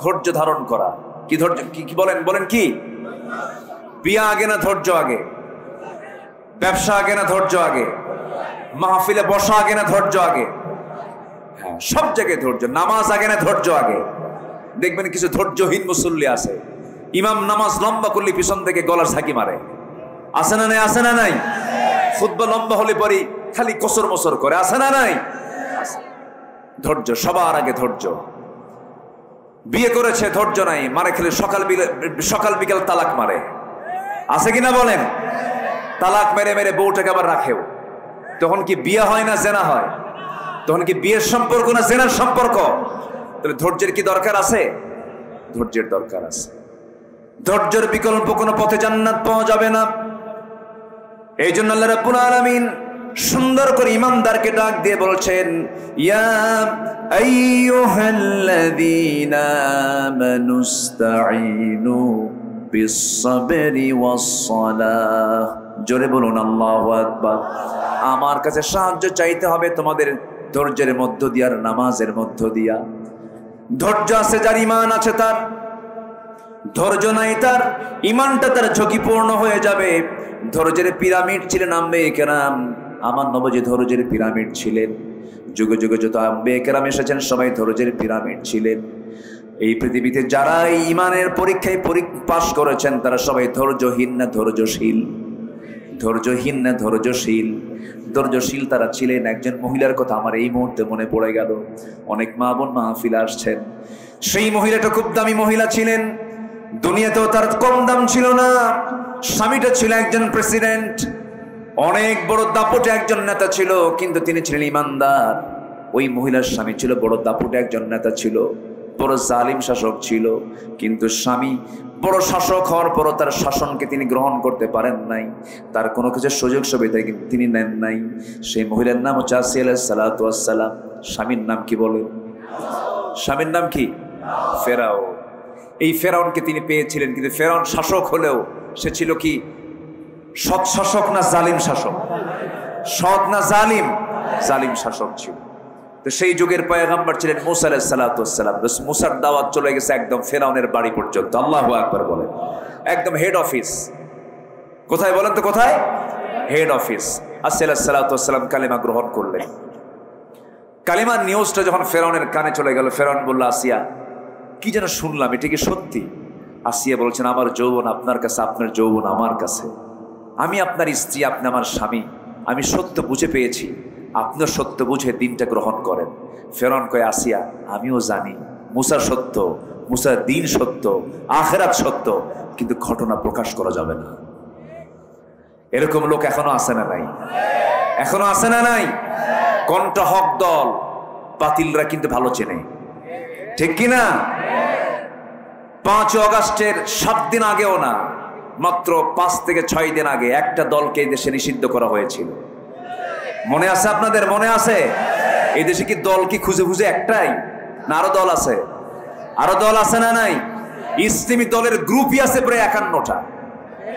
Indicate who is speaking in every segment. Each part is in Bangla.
Speaker 1: ধৈর্য ধারণ করা। কি ধৈর্য? কি বলেন বলেন কি? বিয়া আগে না ধৈর্য আগে? ব্যবসা আগে না ধৈর্য আগে? মাহফিলে বসা আগে না ধৈর্য আগে? হ্যাঁ, সব জায়গায় ধৈর্য। নামাজ আগে না ধৈর্য আগে? দেখবেন কিছু ধৈর্যহীন মুসল্লি আছে, ইমাম নামাজ লম্বা করলে পিছন থেকে গলার ঝাঁকি মারে। আছে না নাই? আছে না নাই? খুতবা লম্বা হলে পরে খালি কসর মসর করে। আছে না নাই? ধৈর্য সবার আগে, ধৈর্য। বিয়ে করেছে, ধৈর্য নাই, মারে খেলে সকাল বিকাল তালাক মারে। আছে কিনা বলেন? তালাক মেরে মেরে বউটাকে আবার রাখেও। তখন কি বিয়ে হয় না জেনা হয়? তখন কি বিয়ের সম্পর্ক না জেনার সম্পর্ক? তাহলে ধৈর্যের কি দরকার আছে? ধৈর্যের দরকার আছে। ধৈর্যের বিকল্প কোনো পথে জান্নাত পাওয়া যাবে না। এই জন্য আল্লাহ রাব্বুল আলামিন সুন্দর করে ইমানদারকে ডাক দিয়ে বলছেন, ইয়া আইয়ুহাল্লাযীনা আমানুস্তাঈনু বিস-সাবরি ওয়াস-সালাহ। জোরে বলুন আল্লাহু আকবার। আমার কাছে সাহায্য চাইতে হবে তোমাদের ধৈর্যের মধ্য দিয়ে আর নামাজের মধ্য দিয়া। ধৈর্য আছে যার, ঈমান আছে তার। ধৈর্য নাই তার, ঈমানটা তার ঝুঁকিপূর্ণ হয়ে যাবে। ধৈর্যের পিরামিড ছিলেন আম্বিয়া কেরাম। আমার নবী ধৈর্যের পিরামিড ছিলেন। যুগে যুগে যত আম্বিয়া কেরাম এসেছেন সবাই ধৈর্যের পিরামিড ছিলেন। এই পৃথিবীতে যারা ঈমানের পরীক্ষায় পাশ করেছেন তারা সবাই ধৈর্যহীন না ধৈর্যশীল? ধৈর্যহীন না ধৈর্যশীল? ধৈর্যশীল তারা ছিলেন। একজন মহিলার কথা আমার এই মুহূর্তে মনে পড়ে গেল। অনেক মা বোন মাহফিলে আসছেন। সেই মহিলাটা খুব দামি মহিলা ছিলেন। দুনিয়াতেও তার কম দাম ছিল না। স্বামীটা ছিল একজন প্রেসিডেন্ট, অনেক বড় দাপটে একজন নেতা ছিল, কিন্তু তিনি ছিলেন ইমানদার। ওই মহিলার স্বামী ছিল বড় দাপটে একজন নেতা ছিল, বড় জালিম শাসক ছিল, কিন্তু স্বামী বড় শাসক হওয়ার পরও তার শাসনকে তিনি গ্রহণ করতে পারেন নাই। তার কোনো কিছু সুযোগ সুবিধা কিন্তু তিনি নেন নাই। সেই মহিলার নাম হচ্ছে আসিয়া আলাইহিস সালাতু ওয়াস সালাম। স্বামীর নাম কি বলে? স্বামীর নাম কি? ফেরাউন। এই ফেরাউনকে তিনি পেয়েছিলেন, কিন্তু ফেরাউন শাসক হলেও সে ছিল কি সৎ শাসক না জালিম শাসক? সৎ না জালিম? জালিম শাসক ছিল। তো সেই যুগের পয়গম্বর ছিলেন মুসা আলাইহিস সালাতু ওয়াস সালাম। মুসার দাওয়াত চলে গেছে একদম ফেরাউনের বাড়ি পর্যন্ত। আল্লাহু আকবার বলেন। একদম হেড অফিস। কোথায় বলেন তো? কোথায়? Head office. আসিয়া আলাইহিস সালাতু ওয়াস সালাম কালেমা গ্রহণ করলেন। কালেমার নিউজটা যখন ফেরাউনের কানে চলে গেল, ফেরাউন বলল, আসিয়া কি যেন শুনলাম, এটা কি সত্যি? আসিয়া বলছেন, আমার যৌবন আপনার কাছে, আপনার যৌবন আমার কাছে। আমি আপনার স্ত্রী, আপনি আমার স্বামী। আমি সত্য বুঝে পেয়েছি, আপনার সত্য বুঝে দিনটা গ্রহণ করেন। ফেরাউন কয়, আসিয়া আমিও জানি মুসা সত্য, মুসার দিন সত্য, আখিরাত সত্য, কিন্তু ঘটনা প্রকাশ করা যাবে না। এরকম লোক এখনো আছে না নাই? এখনো আছে না নাই? কোনটা হক দল? বাতিলরা কিন্তু ভালো চেনে, ঠিক কিনা? 5 আগস্টের 7 দিন আগেও না, মাত্র 5 থেকে 6 দিন আগে একটা দলকে এই দেশে নিষিদ্ধ করা হয়েছিল। মনে আছে আপনাদের? মনে আছে? এই দেশে কি দল কি খুঁজে খুঁজে একটাই, না আরো দল আছে? আরো দল আছে না নাই? ইসলামী দলের গ্রুপই আছে প্রায় 51টা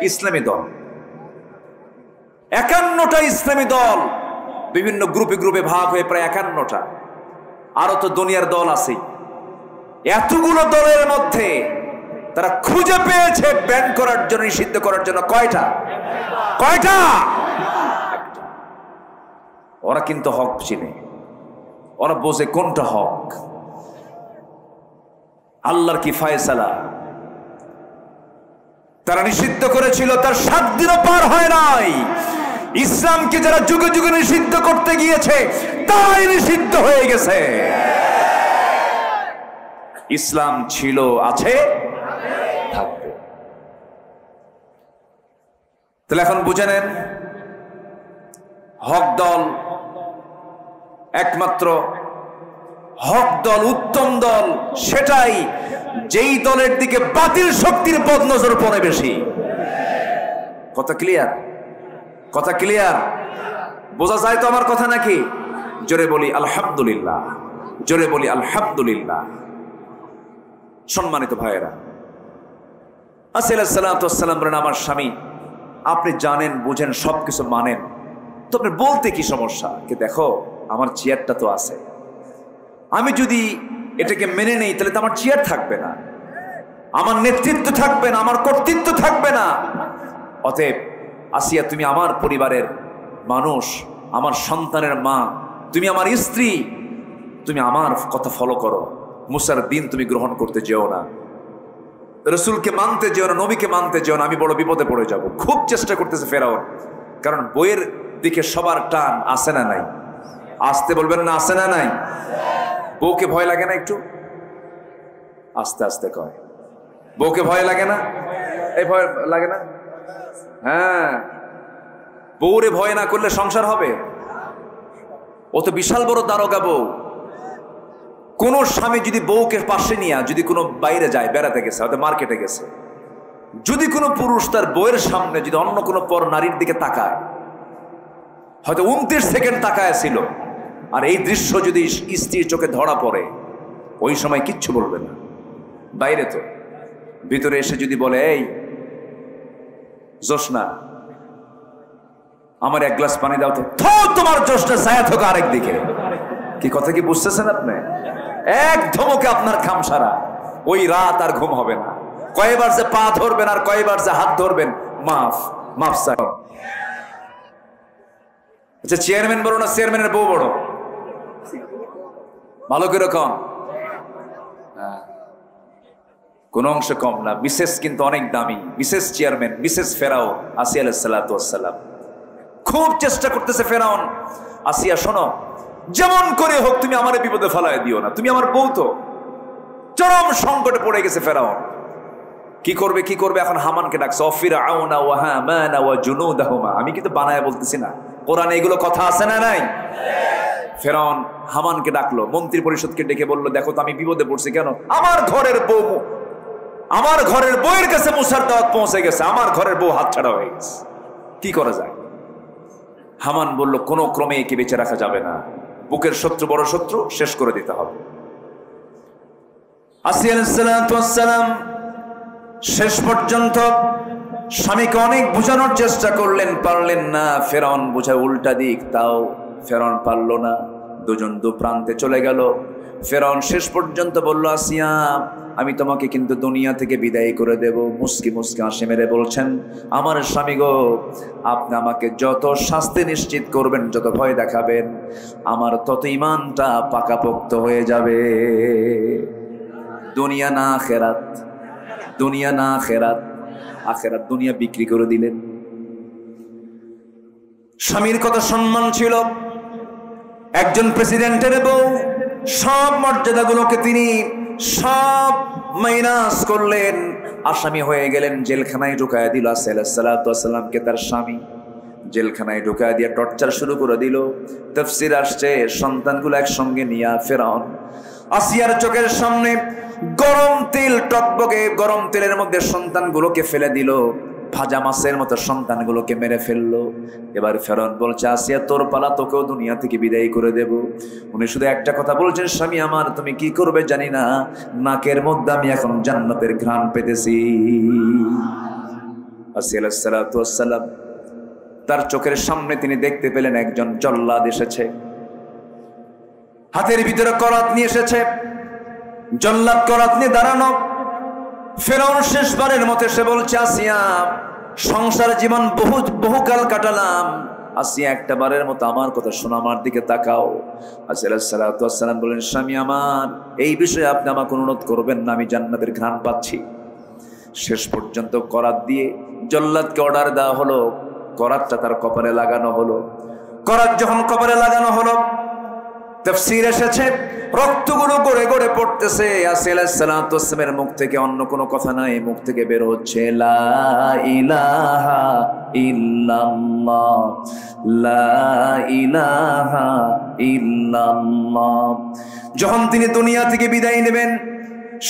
Speaker 1: ইসলামী দল। 51টা ইসলামী দল বিভিন্ন গ্রুপে গ্রুপে ভাগ হয়ে প্রায় 51টা। আরো তো দুনিয়ার দল আছে। এতগুলো দলের মধ্যে তারা খুঁজে পেয়েছে ব্যান করার জন্য, নিষিদ্ধ করার জন্য কয়টা? কয়টা? ওরা কিন্তু হক চিনে, ওরা বোঝে কোনটা হক। আল্লাহর কি ফয়সালা। তারা নিষিদ্ধ করেছিল, তার 7 দিনও পার হয় নাই। ইসলামকে যারা যুগে যুগে নিষিদ্ধ করতে গিয়েছে তাই নিষিদ্ধ হয়ে গেছে। ইসলাম ছিল, আছে, থাকবে। তাহলে এখন বুঝে নেন, হক দল একমাত্র হক দল, উত্তম দল সেটাই যেই দলের দিকে বাতিল শক্তির বদনজর পড়ে বেশি। কথা ক্লিয়ার? কথা ক্লিয়ার? বোঝা যায় তো আমার কথা নাকি? জোরে বলি আলহামদুলিল্লাহ, জোরে বলি আলহামদুলিল্লাহ। সম্মানিত ভাইয়েরা, আসিয়া আলাইহিস সালাতু ওয়াস সালাম বলেন, আমার স্বামী আপনি জানেন, বুঝেন, সবকিছু মানেন, তো আপনি বলতে কি সমস্যা? কি দেখো আমার চেয়ারটা তো আছে, আমি যদি এটাকে মেনে নেই, তাহলে তো আমার চেয়ার থাকবে না, আমার নেতৃত্ব থাকবে না, আমার কর্তৃত্ব থাকবে না। অতএব আসিয়া, তুমি আমার পরিবারের মানুষ, আমার সন্তানের মা, তুমি আমার স্ত্রী, তুমি আমার কথা ফলো করো। মুসার দিন তুমি গ্রহণ করতে যেও না, রসুলকে মানতে যেও না, নবীকে মানতে যেও না, আমি বড় বিপদে পড়ে যাব। খুব চেষ্টা করতেছে ফেরাউন, কারণ বইয়ের দিকে সবার টান আসে না নাই? আসতে বলবেন না, আসে না নাই? বউকে ভয় লাগে না একটু? আস্তে আস্তে কয়, বউকে ভয় লাগে না? এই ভয় লাগে না? হ্যাঁ, বউরে ভয় না করলে সংসার হবে? ও তো বিশাল বড় দারোগা বউ। কোন স্বামী যদি বউকে পাশে নিয়ে যদি কোনো বাইরে যায়, বেড়াতে গেছে, হয়তো মার্কেটে গেছে, যদি কোনো পুরুষ তার বউয়ের সামনে যদি অন্য কোনো পর নারীর দিকে তাকায়, হয়তো 29 সেকেন্ড তাকায় ছিল, আর এই দৃশ্য যদি স্ত্রীর চোখে ধরা পড়ে, ওই সময় কিচ্ছু বলবে না। বাইরে তো, ভিতরে এসে যদি বলে, এই জোসনা, আমার এক গ্লাস পানি দাও তো, তোমার জোসনা ছায়া থাকো আরেক দিকে। কি কথা কি বুঝতেছেন আপনি? এক ধমকে আপনার খামসারা, ওই রাত আর ঘুম হবে না। কয়বার যে পা ধরবেন আর কয়বার যে হাত ধরবেন, মাফ মাফ স্যার। আচ্ছা, চেয়ারম্যান বড় না চেয়ারম্যানের বউ বড়? ভালো করে কম, কোন অংশ কম না। বিশেষ কিন্তু অনেক দামি, বিশেষ চেয়ারম্যান, বিশেষ ফেরাউন আসিয়া আলাইহিস সালাতু ওয়াস সালাম। খুব চেষ্টা করতেছে ফেরাউন, আসিয়া শোনো, যেমন করে হোক তুমি আমার বিপদে ফেলায় দিও না, তুমি আমার বউ তো। চরম সংকটে পড়ে গেছে ফেরাউন। কি করবে কি করবে? এখন হামানকে ডাকছে, ফিরআউনা ওয়া হামানা ওয়া জুনুদাহুমা। আমি কিন্তু বানায় বলতেছি না, কোরআনে এগুলো কথা আছে না নাই? ফেরাউন হামানকে ডাকলো, মন্ত্রী পরিষদকে ডেকে বললো, দেখো তো আমি বিপদে পড়ছি। কেন? আমার ঘরের বউ, আমার ঘরের বউয়ের কাছে মুসার দাওয়াত পৌঁছে গেছে, আমার ঘরের বউ হাতছাড়া হয়ে গেছে, কি করা যায়? হামান বলল, কোনো ক্রমে একে বেঁচে রাখা যাবে না, বুকের শত্রু বড় শত্রু, শেষ করে দিতে হবে। আসিয়া আলাইহিস সালাতু ওয়াস সালাম শেষ পর্যন্ত স্বামীকে অনেক বোঝানোর চেষ্টা করলেন, পারলেন না। ফেরাউন বোঝায় উল্টা দিক, তাও ফেরাউন পারল না। দুজন দু প্রান্তে চলে গেল। ফেরাউন শেষ পর্যন্ত বলল, আসিয়া, আমি তোমাকে কিন্তু দুনিয়া থেকে বিদায় করে দেব। মুস্কি মুস্কি হাসি মেরে বলছেন, আমার স্বামী গো, আপনি আমাকে যত শাস্তি নিশ্চিত করবেন, যত ভয় দেখাবেন, আমার তত ঈমানটা পাকাপোক্ত হয়ে যাবে। দুনিয়া না আখিরাত, দুনিয়া না আখিরাত, আখিরাত দুনিয়া বিক্রি করে দিলেন। স্বামীর কত সম্মান ছিল, একজন প্রেসিডেন্টের বউ, সব মর্যাদাগুলোকে তিনি সব মাইনাস করলেন। আসামি হয়ে গেলেন, জেলখানায় ঢুকায় দিল আসিয়া আলাইহিস সালাতু ওয়াস সালামকে। তার স্বামী জেলখানায় ঢুকায় দিয়ে টর্চার শুরু করে দিল। তাফসীর আসছে, সন্তানগুলো একসঙ্গে নিয়ে ফেরাউন আসিয়ার চোখের সামনে গরম তেল, টকবকে গরম তেলের মধ্যে সন্তানগুলোকে ফেলে দিল, ভাজা মাছের মতো সন্তানগুলোকে মেরে ফেললো। এবার ফেরাউন বলছে, আসিয়া তোর পালা, তোকেও দুনিয়া থেকে বিদায় করে দেব। উনি শুধু একটা কথা বলছেন, স্বামী আমার, তুমি কি করবে জানি না, নাকের মধ্যে আমি এখন জান্নাতের ঘ্রাণ পেতেছি। আসিয়া আলাইহিস সালাতু ওয়াস সালাম তার চোখের সামনে তিনি দেখতে পেলেন একজন জল্লাদ এসেছে, হাতের ভিতরে করাত নিয়ে এসেছে। জল্লাদ করাত নিয়ে দাঁড়ানো। ফেরাউন শেষবারের মতো সে বলছে, আসিয়া, সংসার জীবন বহুকাল কাটালাম, আসিয়া একটা বারের মতো আমার কথা শোনো, আমার দিকে তাকাও। আসিয়া আলাইহিস সালাতু ওয়াস সালাম বলেন, স্বামী আমার, এই বিষয়ে আপনি আমাকে অনুরোধ করবেন না, আমি জান্নাতের ঘ্রাণ পাচ্ছি। শেষ পর্যন্ত করাত দিয়ে জল্লাদকে অর্ডার দেওয়া হলো, করাতটা তার কপালে লাগানো হলো। করাত যখন কপালে লাগানো হলো, তাফসীর এসেছে, রক্তগুলো গড়ে গড়ে পড়তেছে। আসিয়া আলাইহিস সালাতু ওয়াস সালামের মুখ থেকে অন্য কোনো কথা নাই, মুখ থেকে বের হচ্ছে, লা ইলাহা ইল্লাল্লাহ, লা ইলাহা ইল্লাল্লাহ। যখন তিনি দুনিয়া থেকে বিদায় নেবেন,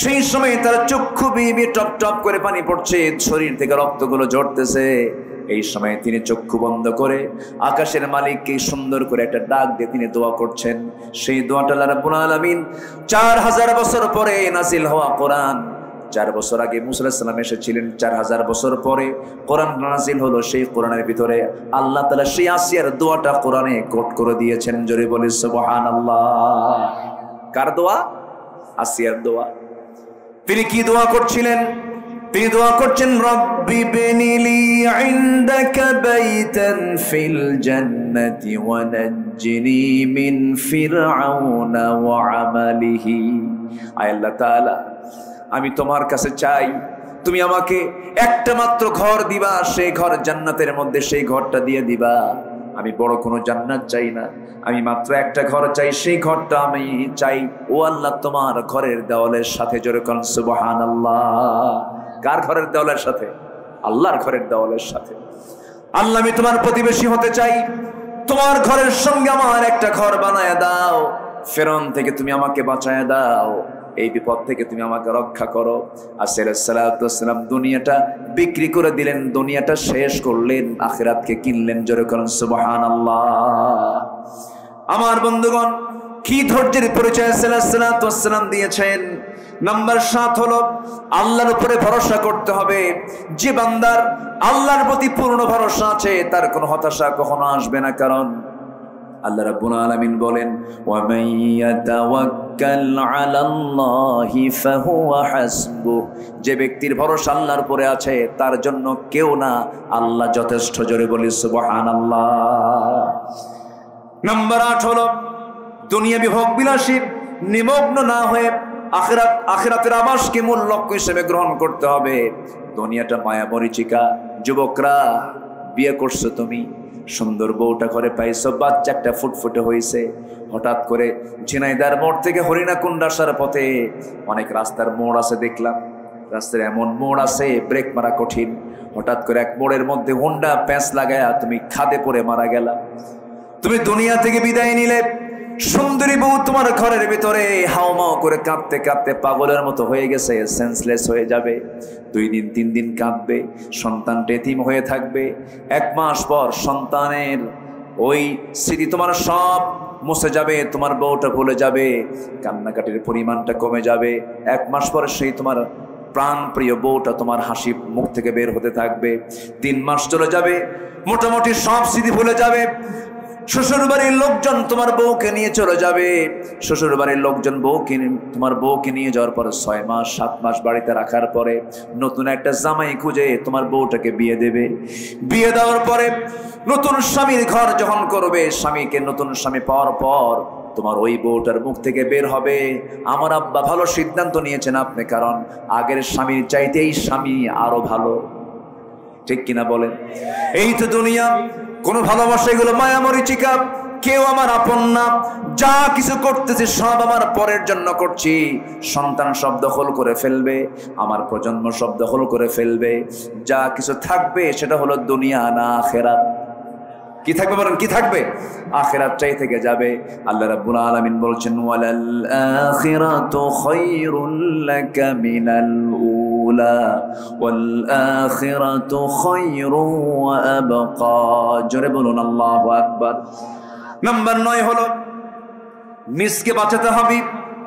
Speaker 1: সেই সময় তার চক্ষু বেয়ে টপ টপ করে পানি পড়ছে, শরীর থেকে রক্তগুলো ঝরতেছে। এই সময় তিনি চক্ষু বন্ধ করে আকাশের মালিককে সুন্দর করে একটা ডাক দিয়ে তিনি দোয়া করছেন। সেই দোয়াটা আল্লাহ রাব্বুল আলামিন 4000 বছর পরে নাজিল হওয়া কোরআন, 4 বছর আগে মুসা আলাইহিস সালাম এসেছিলেন, 4000 বছর পরে কোরআন নাজিল হলো। সেই কোরআনের ভিতরে আল্লাহ তাআলা সেই আসিয়ার দোয়াটা কোরআনে কোট করে দিয়েছেন। জোরে বলি সুবহানাল্লাহ। কার দোয়া? আসিয়ার দোয়া। তিনি কি দোয়া করছিলেন? তিনি দোয়া করছেন, রব্বি বিনিলি ইনদাকা বাইতান ফিল জান্নাতি ওয়া নাজ্জিনি মিন ফিরআউনা ওয়া আমালিহি। আয় আল্লাহ তাআলা, আমি তোমার কাছে চাই তুমি আমাকে একটা মাত্র ঘর দিবা, সেই ঘর জান্নাতের মধ্যে, সেই ঘরটা দিয়ে দিবা। আমি বড় কোনো জান্নাত চাই না, আমি মাত্র একটা ঘর চাই, সেই ঘরটা আমি চাই ও আল্লাহ তোমার ঘরের দেওয়ালের সাথে। জোরে কোন সুবহানাল্লাহ। কার ঘরের দেওয়ালের সাথে? আল্লাহর ঘরের দেওয়ালের সাথে। আল্লাহ, আমি তোমার প্রতিবেশী হতে চাই, তোমার ঘরের সঙ্গে আমার একটা ঘর বানায় দাও। ফেরাউন থেকে তুমি আমাকে বাঁচায় দাও, এই বিপদ থেকে তুমি আমাকে রক্ষা করো। আসির সালাতু ওয়াস সালাম দুনিয়াটা বিক্রি করে দিলেন, দুনিয়াটা শেষ করলেন, আখিরাতকে কিনলেন। জোরে করুন সুবহানাল্লাহ। আমার বন্ধুগণ, কি ধৈর্যের পরিচয় সালাতু ওয়াস সালাম দিয়েছেন। নাম্বার 7 হলো আল্লাহর উপরে ভরসা করতে হবে। যে বান্দার আল্লাহর প্রতি পূর্ণ ভরসা আছে তার কোনো হতাশা কখনো আসবে না, কারণ আল্লাহ রাব্বুল আলামিন বলেন, ওয়া মান ইয়াতাওয়াক্কাল আলাল্লাহি ফাহুয়া হাসবুহ। যে ব্যক্তির ভরসা আল্লাহর উপরে আছে তার জন্য কেউ না, আল্লাহ যথেষ্ট। জোরে বলি সুবহানাল্লাহ। নাম্বার 8 হলো দুনিয়াবি ভোগ বিলাসী নিমগ্ন না হয়ে আখিরাতের আবাসকে মূল লক্ষ্য হিসেবে গ্রহণ করতে হবে। দুনিয়াটা মায়া মরিচিকা। যুবকরা, বিয়ে করছো তুমি, সুন্দর বউটা ঘরে পাইছো, বাচ্চা একটা ফুটফুটে হয়েছে, হঠাৎ করে ঝিনাইদার মোড় থেকে হরিণাকুণ্ড আসার পথে অনেক রাস্তার মোড় আছে, দেখলাম রাস্তার এমন মোড় আছে ব্রেক মারা কঠিন। হঠাৎ করে এক মোড়ের মধ্যে হুন্ডা প্যাঁচ লাগায়া তুমি খাদে পড়ে মারা গেলা। তুমি দুনিয়া থেকে বিদায় নিলে, সুন্দরী বউ তোমার ঘরের ভিতরে হাওমাও করে কাঁদতে কাঁদতে পাগলের মতো হয়ে গেছে, সেন্সলেস হয়ে যাবে। 2 দিন 3 দিন কাঁদবে, সন্তানটা এতিম হয়ে থাকবে। 1 মাস পর সন্তানের ওই স্মৃতি তোমার সব মুছে যাবে, তোমার বউটা ভুলে যাবে, কান্নাকাটির পরিমাণটা কমে যাবে। 1 মাস পর সেই তোমার প্রাণ প্রিয় বউটা তোমার হাসি মুখ থেকে বের হতে থাকবে। 3 মাস চলে যাবে, মোটামুটি সব স্মৃতি ভুলে যাবে। শ্বশুর বাড়ির লোকজন তোমার বউকে নিয়ে চলে যাবে। শ্বশুর বাড়ির লোকজন তোমার বউকে নিয়ে যাওয়ার পরে 6 মাস 7 মাস বাড়িতে রাখার পরে নতুন একটা জামাই খুঁজে তোমার বউটাকে বিয়ে দেবে। বিয়ে দেওয়ার পরে নতুন স্বামীর ঘর যখন করবে, স্বামীকে নতুন স্বামী পাওয়ার পর তোমার ওই বউটার মুখ থেকে বের হবে, আমার আব্বা ভালো সিদ্ধান্ত নিয়েছেন আপনি, কারণ আগের স্বামীর চাইতে এই স্বামী আরো ভালো। ঠিক কিনা বলেন? এই তো দুনিয়া। কোন ভালোবাসা, এগুলো মায়া মরিচিকা। কেউ আমার আপন না। যা কিছু করতেছি সব আমার পরের জন্য করছি। সন্তান সব দখল করে ফেলবে, আমার প্রজন্ম সব দখল করে ফেলবে। যা কিছু থাকবে সেটা হলো দুনিয়া না আখিরাত। কি থাকবে বলেন? কি থাকবে? আখিরাতটাই থেকে যাবে। আল্লাহ রাব্বুল আলামিন বলছেন, ওয়ালাল আখিরাতু খায়রুল লাকা মিনাল উলা ওয়াল আখিরাতু খায়রু ওয়া আবকা। জোরে বলুন আল্লাহু আকবার। নাম্বার 9 হলো নিজকে বাঁচাতে হবে,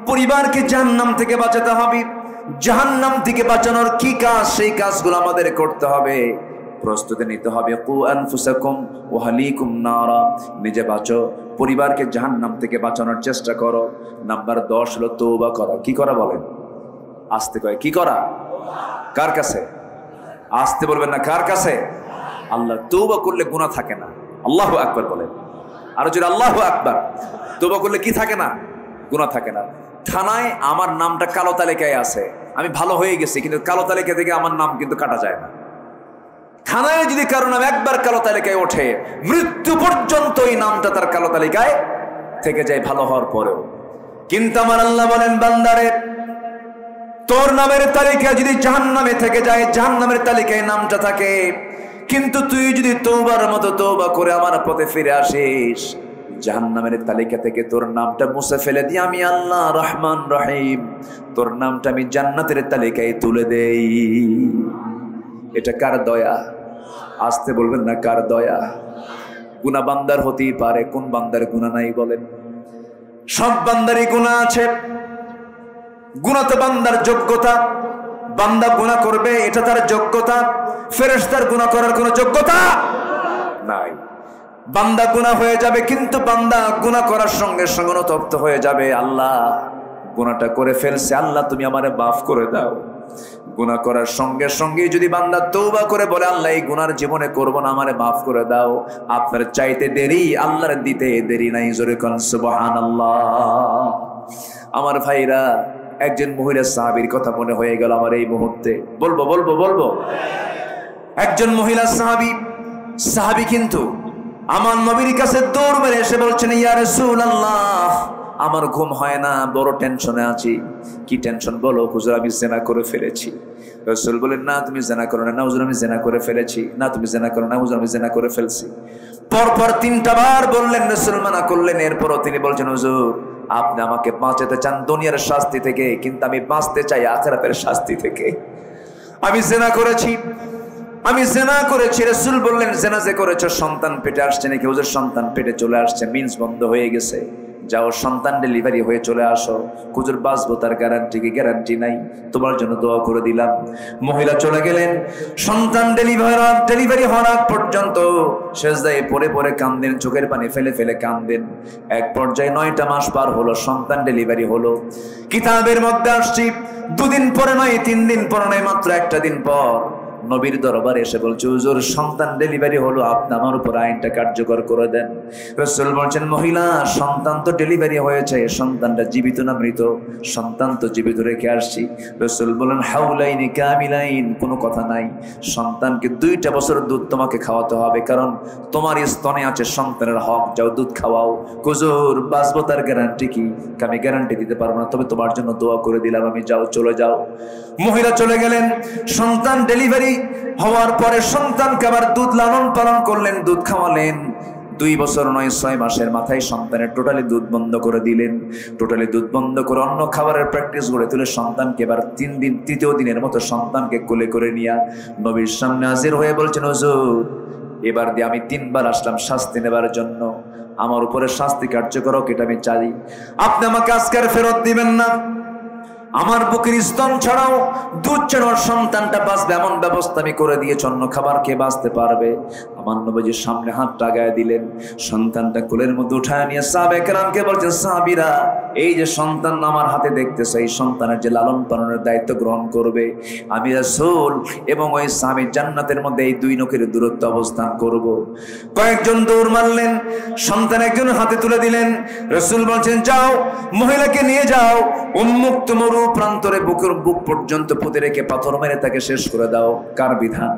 Speaker 1: পরিবারকে জাহান্নাম থেকে বাঁচাতে হবে। জাহান্নাম থেকে বাঁচানোর কি কাজ, সেই কাজগুলো আমাদের করতে হবে, প্রস্তুতি নিতে হবে। কু আনফুসাকুম ওয়া আহলিকুম নারা। নিজে বাঁচো, পরিবারকে জাহান্নাম থেকে বাঁচানোর চেষ্টা করো। নাম্বার 10 হলো তওবা করা। কি করা বলেন? আস্তে কয় কি করা? কার কাছে? আস্তে বলবেন না, কার কাছে? আল্লাহ। তওবা করলে গুনাহ থাকে না। আল্লাহু আকবার বলেন। আর যদি আল্লাহু আকবার। তওবা করলে কি থাকে না? গুনাহ থাকে না। থানায় আমার নামটা কালো তালিকায় আছে, আমি ভালো হয়ে গেছি, কিন্তু কালো তালিকা থেকে আমার নাম কিন্তু কাটা যায় না। থানায় যদি কারো নাম একবার কালো তালিকায় ওঠে, মৃত্যু পর্যন্ত এই নামটা তার কালো তালিকায় থেকে যায়, ভালো হওয়ার পরেও। কিন্তু আমার আল্লাহ বলেন, বান্দারে তোর নামের তালিকায় যদি জাহান্নামে থেকে যায়, জাহান্নামের তালিকায় নামটা থাকে, কিন্তু তুই যদি তওবার মতো তওবা করে আমার পথে ফিরে আসিস, জাহান্নামের তালিকা থেকে তোর নামটা মুছে ফেলে দিয়ে আমি আল্লাহ রহমান রহিম তোর নামটা আমি জান্নাতের তালিকায় তুলে দেই। এটা কার দয়া? আসতে বলবেন না, কার দয়া? গুনাহ বান্দার হতেই পারে, কোন বান্দার গুনাহ নাই বলেন? সব বান্দারই গুনাহ আছে। গুনাহ তো বান্দার যোগ্যতা। বান্দা গুনাহ করবে, এটা তার যোগ্যতা। ফেরেশতার গুনাহ করার কোনো যোগ্যতা নাই। বান্দা গুনাহ হয়ে যাবে, কিন্তু বান্দা গুনাহ করার সঙ্গে সঙ্গে অনুতপ্ত হয়ে যাবে, আল্লাহ গুনাহটা করে ফেলছে, আল্লাহ তুমি আমারে মাফ করে দাও। গুনাহ করার সঙ্গে সঙ্গে যদি বান্দা তওবা করে বলে আল্লাহ এই গুনার জীবনে করব না, আমারে মাফ করে দাও, আপনার চাইতে দেরি আল্লাহর দিতে দেরি নাই। জোরে কোন সুবহানাল্লাহ। আমার ভাইরা, একজন মহিলা সাহাবীর কথা মনে হয়ে গেল আমার এই মুহূর্তে। বলবো একজন মহিলা সাহাবী কিন্তু আমার নবীর কাছে দৌড় মেরে এসে বলছেন, ইয়া রাসূলুল্লাহ, আমার ঘুম হয় না, বড় টেনশনে আছি। কি টেনশন বলো? হুজুর আমি জিনা করে ফেলেছি। রাসূল বলেন, না তুমি জিনা করো না। হুজুর আমি জিনা করে ফেলেছি। না তুমি জিনা করো না। হুজুর আমি জিনা করে ফেলছি। পরপর 3টা বার বললেন, রাসূল মানা করলেন। এরপরও তিনি বলছেন, হুজুর আপনি আমাকে বাঁচাতে চান দুনিয়ার শাস্তি থেকে, কিন্তু আমি বাঁচতে চাই আখিরাতের শাস্তি থেকে। আমি জিনা করেছি। রাসূল বললেন, জিনা যে করেছো সন্তান পেটে আসছে নাকি? হুজুর সন্তান পেটে চলে আসছে, মিন্স বন্ধ হয়ে গেছে। যাও সন্তান ডেলিভারি হয়ে চলে আসো। হুজুর বাঁচবো তার গ্যারান্টি নাই, তোমার জন্য দোয়া করে দিলাম। মহিলা চলে গেলেন। সন্তান ডেলিভারি হওয়ার আগ পর্যন্ত সেজদায় পড়ে পড়ে কাঁদেন, চোখের পানি ফেলে ফেলে কাঁদেন। এক পর্যায়ে 9টা মাস পার হলো, সন্তান ডেলিভারি হলো। কিতাবের মধ্যে আসছি 2 দিন পরে নয়, 3 দিন পরে নয়, মাত্র 1টা দিন পর নবীর দরবারে এসে বলছে, হুজুর সন্তান ডেলিভারি হলো, আপনি আমার উপর আইনটা কার্যকর করে দেন। রাসূল বলছেন, মহিলা সন্তান তো ডেলিভারি হয়েছে, সন্তানটা জীবিত না মৃত? সন্তান তো জীবিত রেখে আসছি। রাসূল বলেন, হাউলাইনি কামিলাইন, কোনো কথা নাই। সন্তানকে 2টা বছর দুধ তোমাকে খাওয়াতে হবে, কারণ তোমার স্তনে আছে সন্তানের হক, যাও দুধ খাওয়াও। হুজুর বাঁচবো তার গ্যারান্টি কি? আমি গ্যারান্টি দিতে পারবো না, তবে তোমার জন্য দোয়া করে দিলাম, আমি যাও চলে যাও। মহিলা চলে গেলেন। সন্তান ডেলিভারি হওয়ার পরে সন্তানকে আবার দুধ লালন পালন করলেন, দুধ খাওয়ালেন। 2 বছর নয় 6 মাসের মাথায় সন্তানের টোটালি দুধ বন্ধ করে দিলেন। টোটালি দুধ বন্ধ করে অন্য খাবারের প্র্যাকটিস গড়ে তুলে সন্তানকে এবার 3 দিনের মতো সন্তানকে কোলে করে নিয়ে নবীর সামনে হাজির হয়ে বলছেন, হুজুর এবার দিয়ে আমি 3 বার আসলাম শাস্তি নেবার জন্য, আমার উপরে শাস্তি কার্যকর হোক, এটা আমি চাই। আপনি আমাকে আজকে আর ফেরত দিবেন না। আমার বুকের স্তন ছাড়াও দুধ ছাড়াও সন্তানটা বাঁচবে এমন ব্যবস্থা আমি করে দিয়েছি, অন্য খাবার খেয়ে বাঁচতে পারবে। আমার নবীজির সামনে হাতটা গায়ে দিলেন, সন্তানটা কোলের মধ্যে উঠায় নিয়ে সাহাবায়ে কেরামকে বলছেন, সাহাবীরা এই যে সন্তান আমার হাতে দেখতেছে, এই সন্তানের যে লালন পালনের দায়িত্ব গ্রহণ করবে আমি রাসূল এবং ওই সাহাবী জান্নাতের মধ্যে এই 2 নখের দূরত্ব অবস্থান করব। কয়েকজন দৌড় মারলেন, সন্তান একজন হাতে তুলে দিলেন। রাসূল বলছেন, যাও মহিলাকে নিয়ে যাও, উন্মুক্ত মরু প্রান্তরে বুক পর্যন্ত পুঁতে রেখে পাথর মেরে তাকে শেষ করে দাও। কার বিধান?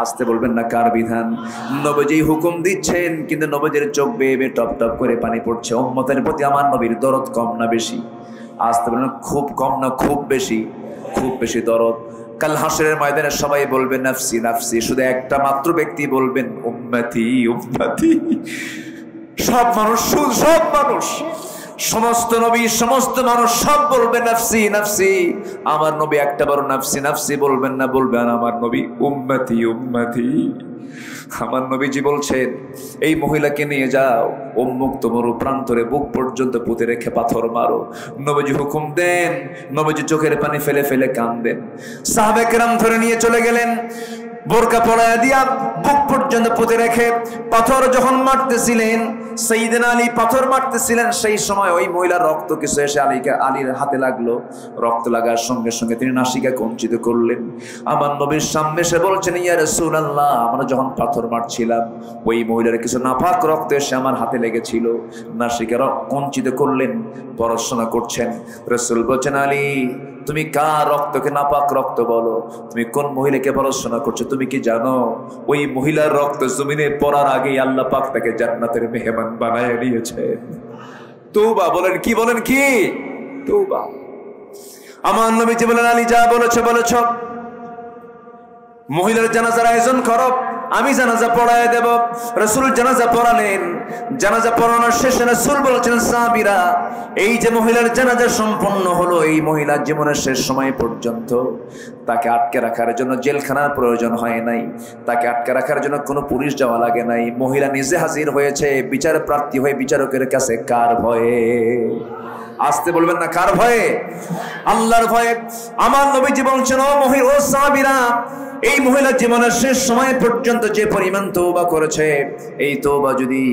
Speaker 1: আসতে বলবেন না, কার বিধান? নবীজি হুকুম দিচ্ছেন, কিন্তু নবীজির চোখ বেয়ে বেয়ে টপ টপ করে পানি পড়ছে। উম্মতের প্রতি আমার নবীর দরদ কম না বেশি? আসতে বলবেন, খুব কম না খুব বেশি? খুব বেশি দরদ। কাল হাসরের ময়দানে সবাই বলবে নাফসি নাফসি, শুধু একটা মাত্র ব্যক্তি বলবেন উম্মতি উম্মতি। সব মানুষ সমস্ত নবী সমস্ত মানুষ সব বলবে নাফসি নাফসি। আমার নবী একটা বড় নাফসি নাফসি বলবেন না, বলবেন আমার নবী উম্মতি উম্মতি। আমার নবীজি বলছেন, এই মহিলাকে নিয়ে যাও, উন্মুক্ত মরু প্রান্তরে বুক পর্যন্ত পুঁতে রেখে পাথর মারো। নবীজি হুকুম দেন, নবীজি চোখের পানি ফেলে ফেলে কাঁদেন। সাহাবায়ে কেরাম ধরে নিয়ে চলে গেলেন, বোরকা পরায়া দিয়া বুক পর্যন্ত পুঁতে রেখে পাথর যখন মারতেছিলেন, সাইয়েদনা আলী পাথর মারতেছিলেন, সেই সময় ওই মহিলার রক্ত কিছু এসে আলীর হাতে লাগলো। রক্ত লাগার সঙ্গে সঙ্গে তিনি নাসিকা কঞ্চিত করলেন। আমার নবীর সামনে এসে বলছেন, ইয়া রাসূলুল্লাহ, আমরা যখন পাথর মারছিলাম ওই মহিলার কিছু নাপাক রক্ত এসে আমার হাতে লেগেছিল। নাসিকা কঞ্চিত করলেন, পড়াশোনা করছেন। রাসূল বলছেন, আলী তুমি কার রক্তকে নাপাক রক্ত বলো? তুমি কোন মহিলাকে পড়াশোনা করছো? তুমি কি জানো ওই মহিলার রক্ত জমিনে পড়ার আগেই আল্লাহ পাক তাকে জান্নাতের মেহমান বানায় দিয়েছে। তওবা বলেন, কি বলেন, কি তওবা। আমার নবীজি বলেন, আলী যা বলেছো বলেছো, মহিলার জানাজার আয়োজন করো, আমি জানাজা পড়ায় দেব। রাসূল জানাজা পড়ালেন। জানাজা পড়ানোর শেষে রাসূল বলেছেন, সাহাবীরা এই যে মহিলার জানাজা সম্পন্ন হলো, এই মহিলার জীবনের শেষ সময় পর্যন্ত তাকে আটকে রাখার জন্য জেলখানার প্রয়োজন হয় নাই, তাকে আটকে রাখার জন্য কোনো পুলিশ যাওয়া লাগে নাই। মহিলা নিজে হাজির হয়েছে বিচার প্রার্থী হয়ে বিচারকের কাছে। কার ভয়ে? আসতে বলবেন না, কার ভয়ে? আল্লাহর ভয়ে। আমার নবীজি বলছেন, ও সাহাবীরা, এই মহিলা জীবনের শেষ সময় পর্যন্ত যে পরিমাণ তওবা করেছে, এই তওবা যদি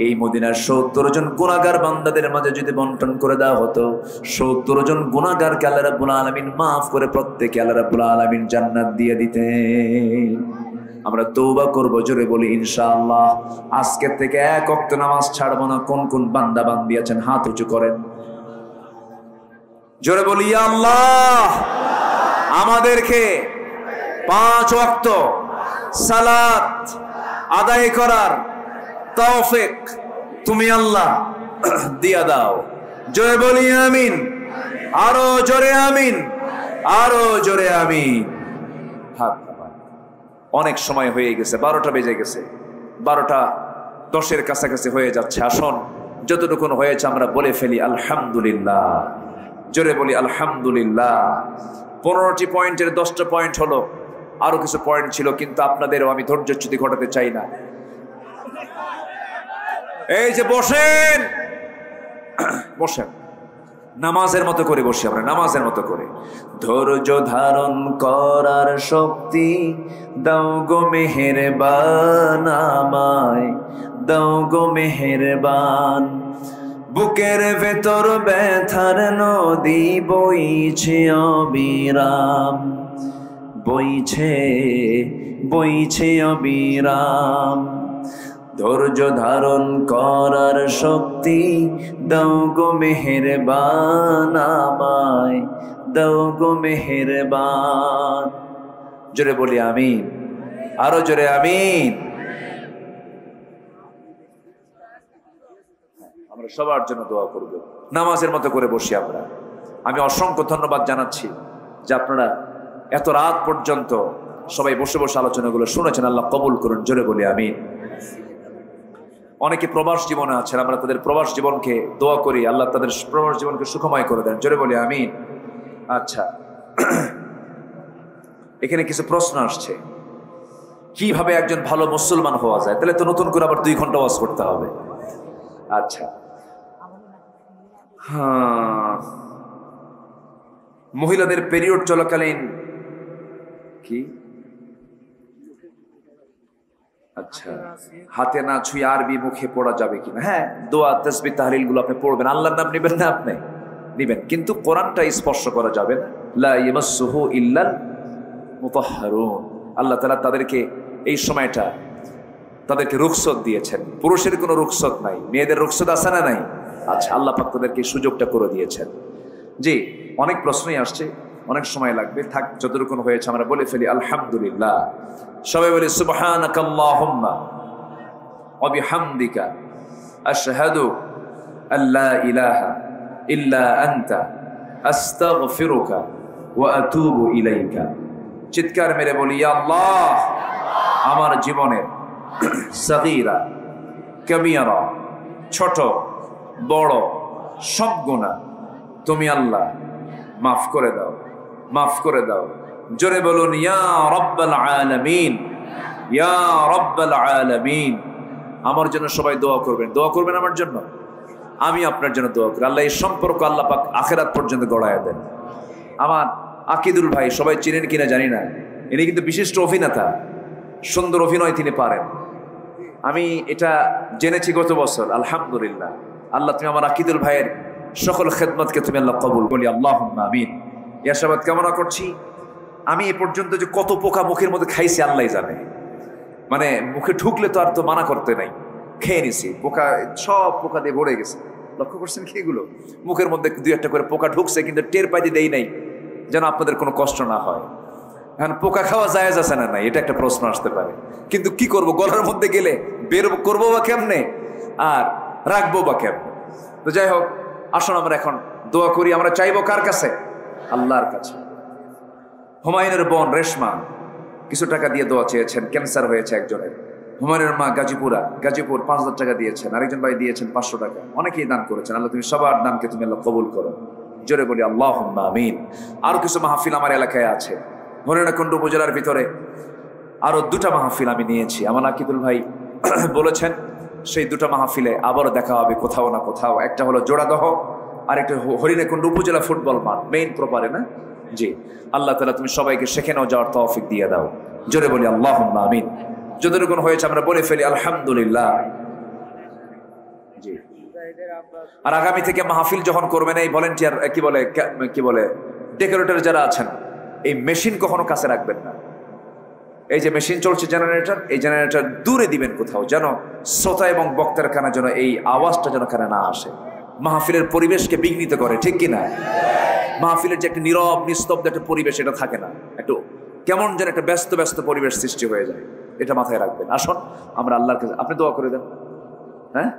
Speaker 1: এই মদিনার 70 জন গুনাহগার বান্দাদের মাঝে যদি বন্টন করে দেওয়া হতো, 70 জন গুনাহগারকে আল্লাহ রাব্বুল আলামিন মাফ করে প্রত্যেককে আল্লাহ রাব্বুল আলামিন জান্নাত দিয়ে দিতেন। আমরা তওবা করব, জোরে বলি ইনশাআল্লাহ। আজকে থেকে এক ওয়াক্ত নামাজ ছাড়বো না। কোন কোন বান্দা বান্দি আছেন হাত উঁচু করেন, জোরে বলি ইয়া আল্লাহ, আমাদেরকে 5 ওয়াক্ত সালাত আদায় করার তৌফিক তুমি আল্লাহ দিয়া দাও। জোরে বলি আমিন, আরো জোরে আমিন, আরো জোরে আমিন। অনেক সময় হয়ে গেছে, 12টা বেজে গেছে, 12:10 কাছাকাছি হয়ে যাচ্ছে। আসুন যতটুকু হয়েছে আমরা বলে ফেলি আলহামদুলিল্লাহ। জোরে বলি আলহামদুলিল্লাহ। 15টি পয়েন্টের 10টা পয়েন্ট হলো, আরো কিছু পয়েন্ট ছিল, কিন্তু আপনাদেরও আমি ধৈর্যচ্যুতি ঘটাতে চাই না। এই যে বসেন, বসেন, নামাজের মতো করে বসি আমরা, নামাজের মতো করে। ধৈর্য ধারণ করার শক্তি দাও গো মেহেরবান, আমায় দাও গো মেহেরবান। বুকের ভেতর ব্যথার নদী বইছে অবিরাম, বইছে বইছে অবিরাম। ধৈর্য ধারণ করার শক্তি দাও গো মেহেরবান, আমায় দাও গো মেহেরবান। জোরে বলি আমিন, আরো জোরে আমিন। আমরা সবার জন্য দোয়া করব, নামাজের মতো করে বসি আমরা। আমি অসংখ্য ধন্যবাদ জানাচ্ছি যে আপনারা এত রাত পর্যন্ত সবাই বসে বসে আলোচনাগুলো শুনেছেন। আল্লাহ কবুল করুন, জোরে বলি আমিন। অনেকে প্রবাস জীবনে আছেন, আমরা তাদের প্রবাস জীবনকে দোয়া করি, আল্লাহ তাদের প্রবাস জীবনকে সুখময় করে দেন, জোরে বলি আমিন। আচ্ছা, এখানে কিছু প্রশ্ন আসছে, কিভাবে একজন ভালো মুসলমান হওয়া যায়? তাহলে তো নতুন করে আবার 2 ঘন্টা ওয়াজ করতে হবে। আচ্ছা, হ্যাঁ, মহিলাদের পিরিয়ড চলাকালীন কি, আচ্ছা, হাতে না ছুঁয়ে আরবি মুখে পড়া যাবে কিনা? হ্যাঁ, দোয়া তাসবিহ তাহলিল গুলো আপনি পড়বেন, আল্লাহর নাম নেবেন না, আপনি নেবেন, কিন্তু কোরআনটা স্পর্শ করা যাবে না। লা ইয়ামাসসুহু ইল্লাল মুতাহহারুন। আল্লাহ তাআলা তাদেরকে এই সময়টা তাদেরকে রুখসত দিয়েছেন। পুরুষের কোনো রুখসত নাই, মেয়েদের রুখসত আছে না নাই? আচ্ছা, আল্লাহ পাক তাদেরকে সুযোগটা করে দিয়েছেন। জি, অনেক প্রশ্নই আসছে, অনেক সময় লাগবে, থাক, যতটুকু হয়েছে আমরা বলে ফেলি আলহামদুলিল্লাহ। সবাই বলি সুবহানাকাল্লাহুম্মা ওয়া বিহামদিকা আশহাদু আল্লা ইলাহা ইল্লা আনতা আস্তাগফিরুকা ওয়া আতুবু ইলাইকা। চিৎকার মেরে বলি ইয়া আল্লাহ, আমার জীবনের সাগীরা কবিরা, ছোট বড় সব গুনাহ তুমি আল্লাহ মাফ করে দাও, মাফ করে দাও। জোরে বলুন ইয়া রাব্বাল আলামিন, ইয়া রাব্বাল আলামিন। আমার জন্য সবাই দোয়া করবেন, দোয়া করবেন আমার জন্য, আমি আপনার জন্য দোয়া করি। আল্লাহ এই সম্পর্ক আল্লাহ পাক আখিরাত পর্যন্ত গড়ায় দেন। আমার আকিদুল ভাই, সবাই চিনেন কিনা জানি না, ইনি কিন্তু বিশিষ্ট অভিনেতা, সুন্দর অভিনয় তিনি পারেন। আমি এটা জেনেছি গত বছর। আলহামদুলিল্লাহ, আল্লাহ তুমি আমার আকিদুল ভাইয়ের সকল খেদমতকে তুমি আল্লাহ কবুল বলি আল্লাহুম্মা আমিন। ইয়াশাবাদ কামনা করছি। আমি এ পর্যন্ত যে কত পোকা মুখের মধ্যে খাইছি আল্লাহ জানে, মানে মুখে ঢুকলে তো আর তো মানা করতে নাই, খেয়ে নিছি, পোকা সব পোকা দিয়ে ভরে গেছে। লক্ষ্য করছেন কি এগুলো? মুখের মধ্যে 2-1টা করে পোকা ঢুকছে, কিন্তু টের পাইতে দেই নাই যেন আপনাদের কোনো কষ্ট না হয়। এখন পোকা খাওয়া জায়েজ আছে না নাই, এটা একটা প্রশ্ন আসতে পারে, কিন্তু কি করব, গলার মধ্যে গেলে বের করবো বা কেমনে, আর রাখবো বা কেমনে? তো যাই হোক, আসুন আমরা এখন দোয়া করি। আমরা চাইবো কার কাছে? আল্লাহর কাছে। হুমায়ুনের বোন রেশমা কিছু টাকা দিয়ে দোয়া চেয়েছেন, ক্যান্সার হয়েছে একজনের। হুমায়ুনের মা গাজীপুর 5,000 টাকা দিয়েছেন, আরেকজন ভাই দিয়েছেন 500 টাকা। অনেকেই দান করেছেন, আল্লাহ তুমি সবার দানকে তুমি আল্লাহ কবুল করো, জোরে বলি আল্লাহুম্মা আমিন। আরো কিছু মাহফিল আমার এলাকায় আছে, হরিণাকুণ্ড উপজেলার ভিতরে আরো 2টা মাহফিল আমি নিয়েছি। আমার আকিদুল ভাই বলেছেন সেই 2টা মাহফিলে আবারও দেখা হবে কোথাও না কোথাও। একটা হলো জোড়াদহ, আর একটা হরিণাকুণ্ড উপজেলা ফুটবল মাঠ, মেইন প্রপারে না? জি, আল্লাহ তাআলা তুমি সবাইকে সেখানেও যাওয়ার তৌফিক দিয়ে দাও, জোরে বলি আল্লাহুম্মা আমিন। যতটুকু হয়েছে আমরা বলে ফেলি আলহামদুলিল্লাহ। জি। আর আগামী থেকে মাহফিল যখন করবেন এই ভলেন্টিয়ার কি বলে ডেকোরেটর যারা আছেন, এই মেশিন কখনো কাছে রাখবেন না। এই যে মেশিন চলছে জেনারেটর, এই জেনারেটর দূরে দিবেন কোথাও, যেন শ্রোতা এবং বক্তার কানে যেন এই আওয়াজটা যেন কানে না আসে, মাহফিলের পরিবেশকে বিঘ্নিত করে, ঠিক কিনা? মাহফিলের যে একটা নীরব নিস্তব্ধ একটা পরিবেশ, এটা থাকে না, একটু কেমন যেন একটা ব্যস্ত ব্যস্ত পরিবেশ সৃষ্টি হয়ে যায়, এটা মাথায় রাখবেন। আসুন আমরা আল্লাহর কাছে, আপনি দোয়া করে দেন, হ্যাঁ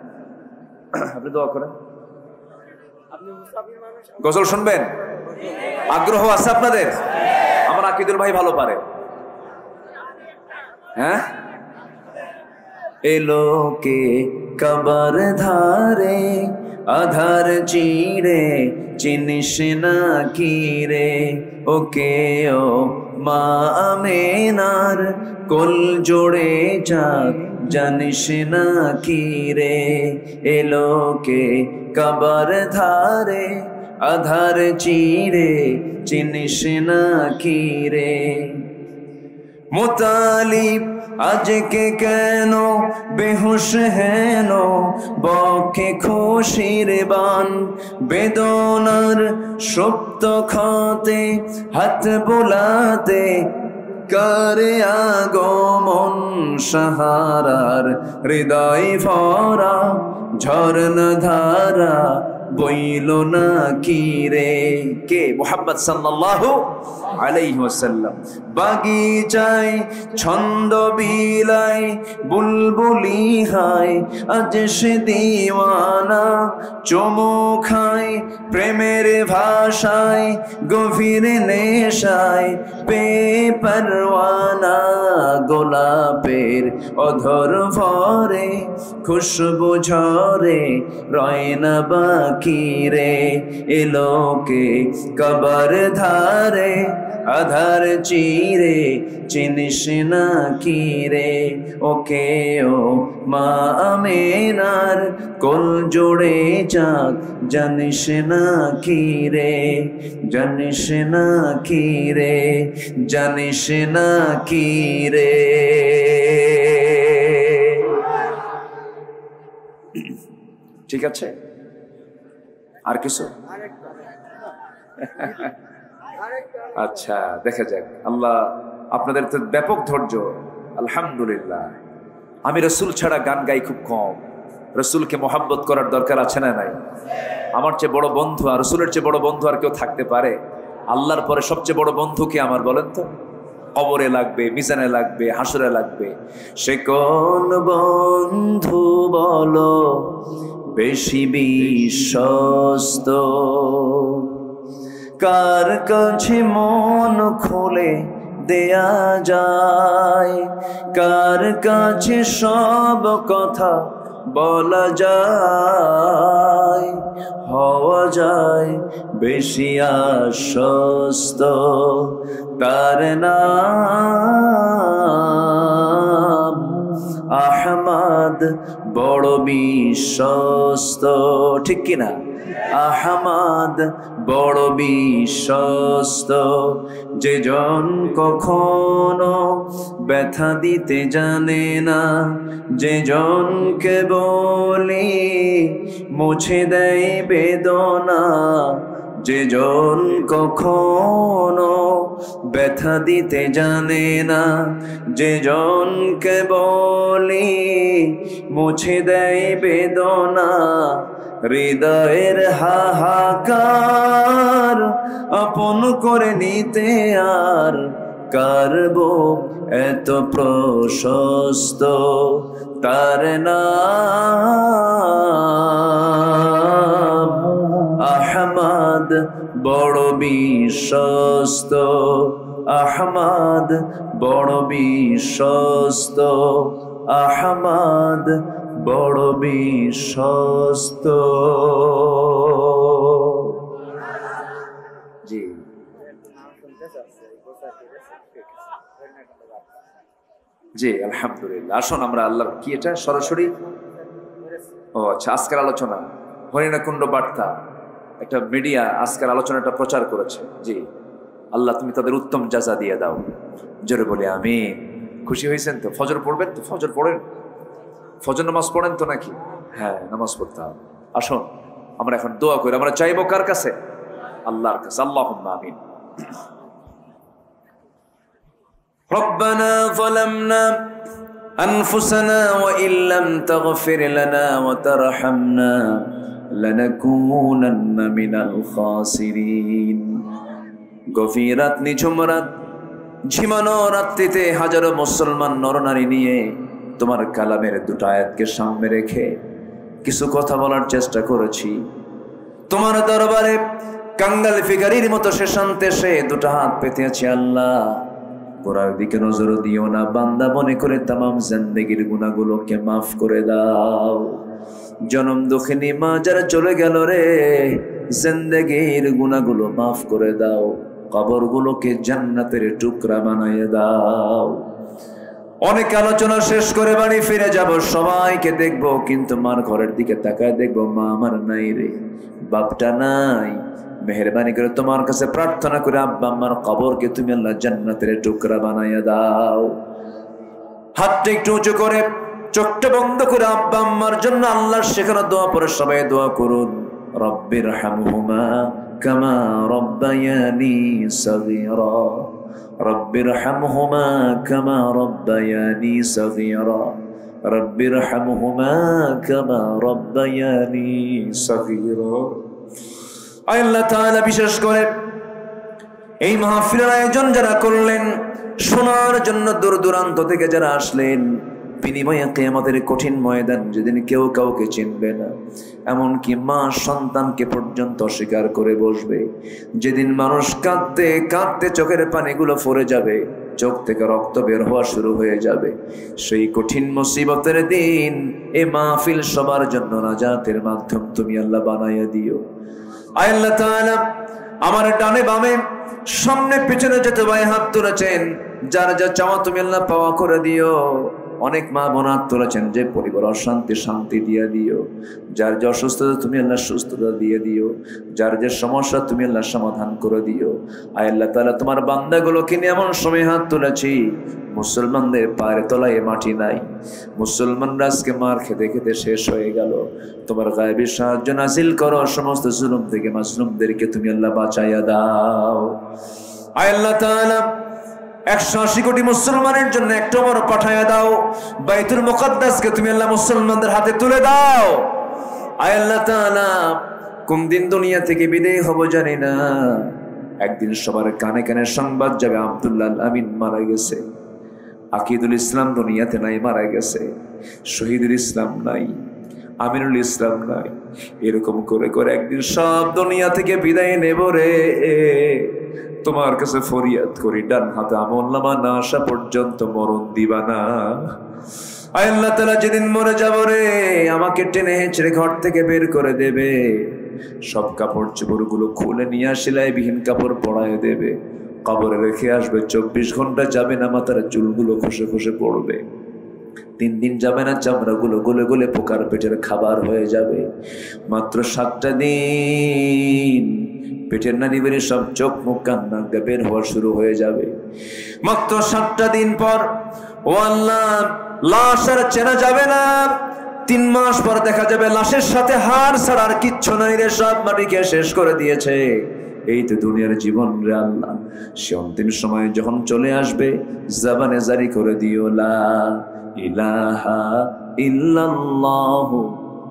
Speaker 1: আপনি দোয়া করেন। গজল শুনবেন? আগ্রহ আছে আপনাদের? আমার আকিদুল ভাই ভালো পারে। হ্যাঁ, এলো কে কবর ধারে আধার চিরে চিনিস না কি রে, ওকে ও মা আমেনার কোল জোড়ে চাঁদ জানিস না কি রে, এলো কে কবর ধারে আধার চিরে চিনিস না কি রে। মুতালিব আজকে কেন বেহুশ হেন, বকে খুশির বান বেদনার সুপ্ত খাতে হাত বোলাতে করে আগমন সাহারার হৃদয় ভরা ঝরনা ধারা বইল না কি রে। কে? মুহাম্মদ সাল্লাল্লাহু আলাইহি ওয়াসাল্লাম। বাগিচায় ছন্দ বিলায় বুলবুলি হায়, আজ সে দিওয়ানা চুমু খায় প্রেমের ভাষায় গভীর নেশায়, পে পরওয়ানা গোলাপের অধর ভরে খুশবু ঝরে রয় না বাকি রে, এলোকে কবর ধারে আধার চিরে চিনিস না কি রে, ওকে ও মা আমেনার কোল জোড়ে চাঁদ জানিস না কি রে, জানিস না কি রে, জানিস না কি রে। ঠিক আছে, আর কিছু? আচ্ছা, দেখা যাক। আল্লাহ আপনাদের তো ব্যাপক ধৈর্য, আলহামদুলিল্লাহ। আমি রসুল ছাড়া গান গাই খুব কম। রসুলকে মোহাব্বত করার দরকার আছে না নাই? আমার চেয়ে বড় বন্ধু আর রসুলের চেয়ে বড় বন্ধু আর কেউ থাকতে পারে? আল্লাহর পরে সবচেয়ে বড় বন্ধু কে আমার বলেন তো? কবরে লাগবে, মিজানে লাগবে, হাসরে লাগবে। সে কোন বন্ধু বলো বেশি বিশ্বস্ত, কার কাছে মন খুলে দেয়া যায়, কার কাছে সব কথা বলা যায়, হওয়া যায় বেশি আশ্বস্ত, তার নাম আহমদ বড় বিশ্বস্ত, ঠিক কিনা? আহমদ বড় বিশ্বস্ত, যে জন কখনো ব্যথা দিতে জানে না, যে জনকে বলি মুছে দেয় বেদনা, যে জন কখনো ব্যথা দিতে জানে না, যে জনকে বলি মুছে দেয় বেদনা, হৃদয়ের হাহাকার আপন করে নিতে আর কারবো এত প্রশস্ত, তার নাম আহমদ বড় বিশ্বস্ত, আহমদ বড় বিশ্বস্ত, আহমদ বড় বিশ্বস্ত। জি, জি, আলহামদুলিল্লাহ। আসুন আমরা আল্লাহর কি এটা সরাসরি, ও আচ্ছা, আজকের আলোচনা হরিণাকুণ্ড বার্তা একটা মিডিয়া আজকের আলোচনাটা প্রচার করেছে। জি, আল্লাহ তুমি তাদের উত্তম জাযা দিয়ে দাও। জোরে বলি আমিন। খুশি হয়েছেন তো? ফজর পড়বেন তো? ফজর পড়েন? ফজর নামাজ পড়েন তো নাকি? হ্যাঁ, নামাজ পড়তে হবে। আসুন আমরা এখন দোয়া করি। আমরা চাইবো কার কাছে? আল্লাহর কাছে। আল্লাহুম্মা আমিন। রব্বানা যালামনা আনফুসানা ওয়া ইল্লাম তাগফির লানা ওয়া তারহামনা লানাকুনান্না মিনাল খাসিরিন। গভীর রাত, নিঝুম রাত, ঝিমানো রাত্রিতে হাজারো মুসলমান নরনারী নিয়ে তোমার কালামের দুটো আয়াতকে সামনে রেখে কিছু কথা বলার চেষ্টা করেছি। তোমার দরবারে কাঙ্গাল ফিগারির মতো সে শান্তে সে দুটো হাত পেতে আছে। আল্লাহ, গোড়ার দিকে নজর দিও না, বান্দা মনে করে তামাম জিন্দেগির গুনাহগুলোকে মাফ করে দাও। জনম দুঃখিনী মা যারা চলে গেল রে, জিন্দেগির গুনাহগুলো মাফ করে দাও, কবরগুলোকে জান্নাতের টুকরা বানিয়ে দাও। অনেক আলোচনা শেষ করে বাড়ি ফিরে যাব, সবাইকে দেখবো, কিন্তু মার ঘরের দিকে তাকায় দেখবো মা আমার নাই রে, বাপটা নাই। মেহেরবানি করে তোমার কাছে প্রার্থনা করে আব্বা আম্মার কবরকে তুমি আল্লাহ জান্নাতের টুকরা বানাইয়া দাও। হাতটা একটু উঁচু করে, চোখটা বন্ধ করে আব্বা আম্মার জন্য আল্লাহর শেখানো দোয়া পড়ে সবাই দোয়া করুন। রব্বির হামহুমা কামা রব্বায়ানি সগীরা, রব্বির হামহুমা কামা রব্বায়ানি সগীরা, রব্বির হামহুমা কামা রব্বায়ানি সগীরা। আল্লাহ তাআলা বিশেষ করে এই মাহফিলের আয়োজন যারা করলেন, শোনার জন্য দূর দূরান্ত থেকে যারা আসলেন, বিনিময়ে কিয়ামতের কঠিন ময়দান যেদিন কেউ কাউকে চিনবে না, এমনকি মা সন্তানকে পর্যন্ত অস্বীকার করে বসবে, যেদিন মানুষ কাঁদতে কাঁদতে চোখের পানিগুলো পড়ে যাবে, চোখ থেকে রক্ত বের হওয়া শুরু হয়ে যাবে, সেই কঠিন মুসিবতের দিন এ মাহফিল সবার জন্য নাজাতের মাধ্যম তুমি আল্লাহ বানাইয়া দিও। আল্লাহ তাআলা আমার ডানে বামে সামনে পিছনে যত ভাই হাত তুলেছেন, যার যা চাওয়া তুমি আল্লাহ পাওয়া করে দিও। অনেক মা বোন হাত তুলেছেন যে পরিবার অশান্তি, শান্তি দিয়ে দিও। যার যে অসুস্থতা তুমি আল্লাহ সুস্থতা দিয়ে দিও। যার যে সমস্যা তুমি আল্লাহ সমাধান করে দিও। আল্লাহ তাআলা তোমার বান্দাগুলোকে নিয়ে এমন সময় হাত তুলেছি, মুসলমানদের পায়ের তলায় মাটি নাই, মুসলমানরা আজকে মার খেতে খেতে শেষ হয়ে গেল। তোমার গায়েবী সাহায্য নাজিল করো, সমস্ত জুলুম থেকে মাজলুমদেরকে তুমি আল্লাহ বাঁচাইয়া দাও। আল্লাহ তাআলা 180 কোটি মুসলমানের জন্য একটা ওমর পাঠাইয়া দাও। বাইতুল মুকাদ্দাসকে তুমি আল্লাহ মুসলমানদের হাতে তুলে দাও। আল্লাহ তাআলা কোন দিন দুনিয়া থেকে বিদায় হব জানি না, একদিন সবার কানে কানে সংবাদ যাবে আব্দুল্লাহ আমিন মারা গেছে, আকিদুল ইসলাম দুনিয়াতে নাই, মারা গেছে, শহীদুল ইসলাম নাই, আমিনুল ইসলাম নাই। এরকম করে করে একদিন সব দুনিয়া থেকে বিদায় নেব রে। তোমার কাছে ফরিয়াদ করি, ডান হাতে আমলনামা না আসা পর্যন্ত মরণ দিবা না। আল্লাহ তাআলা যেদিন মরে যাব রে, আমাকে টেনে হেঁচড়ে ঘর থেকে বের করে দেবে, সব কাপড় চোপড়গুলো খুলে নিয়ে সেলাই বিহীন কাপড় পরায় দেবে, কবরে রেখে আসবে। 24 ঘন্টা যাবে না, মাথার চুলগুলো খসে খসে পড়বে। 3 দিন যাবে না, চামড়াগুলো গলে গলে পোকার পেটের খাবার হয়ে যাবে। মাত্র 7টা দিন পেটের নানি বেরিয়ে সব চোখ মুখ কান নাক দিয়ে বের হওয়া শুরু হয়ে যাবে। মাত্র 7টা দিন পর ও আল্লাহ, লাশ আর চেনা যাবে না। 3 মাস পর দেখা যাবে লাশের সাথে হাড় ছাড়া আর কিচ্ছু নাই রে, সব মাটিকে শেষ করে দিয়েছে। এই তো দুনিয়ার জীবন রে আল্লাহ। সে অন্তিম সময় যখন চলে আসবে, জবানে জারি করে দিও লা ইলাহা ইল্লাল্লাহু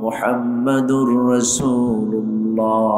Speaker 1: মুহাম্মাদুর রাসূলুল্লাহ।